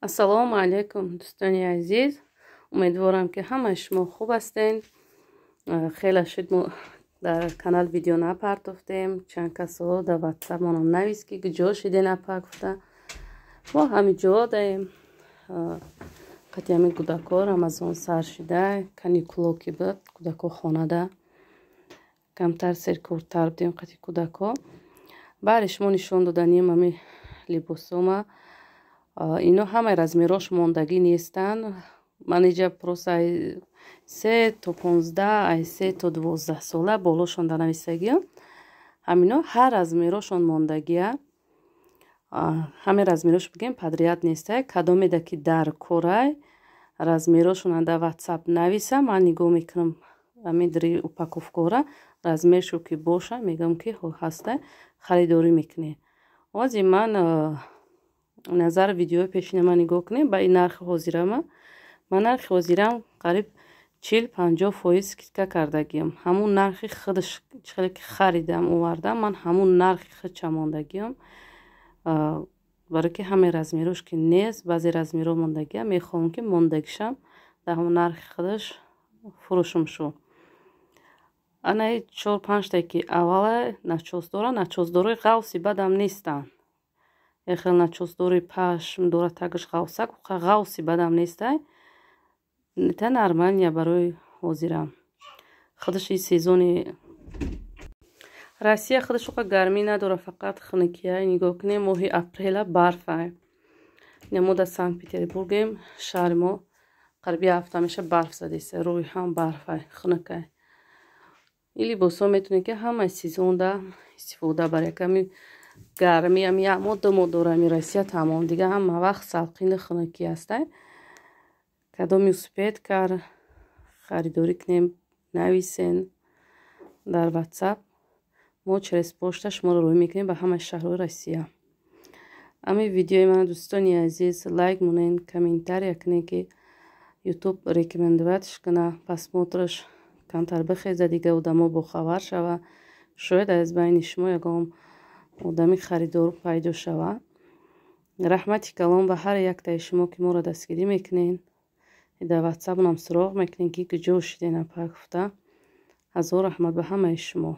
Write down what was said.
ассалому алайкум дӯстони азиз, умедворам ки ҳамаи шумо хуб ҳастед. хеле шуд мо дар канал видео напартофтем. чанд касо дар ватсап монам навист ки куҷо шиде напак гуфта мо ҳамиҷо даем. қати ҳами кӯдако рамазон сар шуда каникуло ки буд кӯдако хонада камтар серкортар будем. қати кӯдако баъри шумо нишон доданем ҳами либосома ино ҳамаи размерош мондагӣ нестанд. ман иҷа просто ай 3 то 15 ай 3 то 12 сола болошон дар нависагия ҳамино ҳар размерошон мондагия. ҳамаи размерош бигем падрият нестай кадомеда ки дар корай размерошон дар ватсап нависа ман нигоҳ мекунам амидри упаковкора размершо ки боша мегам ки ҳаста харидорӣ мекунем. ҳозир ман назар видеои пешина ман нигоҳ кунем ба ин нархи ҳозирама ман нархи ҳозирам қариб 40-50% скидка кардагиам. ҳамун нархи худаш хеле ки харидам овардам ман ҳамун нархи худша мондагиам. барои ки ҳамаи размерош ки нест баъзе размеро мондагиам мехоҳам ки мондагишам дар ҳамун нархи худаш фурӯшум шо. анаи 4-5 та ки аввала начосдора начосдораи ғавси бадам нестанд. ехел начосдори пашм дора тагиш ғавсак ғавси бадам нестай нета нормалния барои ҳозирам. худаш ин сезони Россия худаш оқа гармӣ надора, фақат хунукия. нигоҳ кунем моҳи апрела барфа. мо дар Санкт-Петербургем шаҳри мо қариб як ҳафта меша барф задиста рӯи ҳам барфа хунукай. ин либосо метавонед ки ҳамаи сезон да истифода баред. ками гармӣ ам як моҳ 2 моҳ дорам Россия тамом дига ҳама вақт салқини хунукӣ ҳастай. кадоми успеҳ кар харидорӣ кунем нависен дар ватсап мо через почта шуморо роҳӣ мекунем ба ҳамаи шаҳрҳои Россия. ҳамин видеои ман дӯстони азиз лайк монен комментария кунед ки ютуб рекомендоватш куна просмотраш камтар бихеза дига одамо бохабар шава. шояд аз байни шумо ягон одами харидор пайдо шава. раҳмати калон ба ҳар яктаи шумо ки моро дастгирӣ мекунед дар ватсапонам суроғ мекунед ки куҷо шиде напак гуфта. ҳазор раҳмат ба ҳамаи шумо.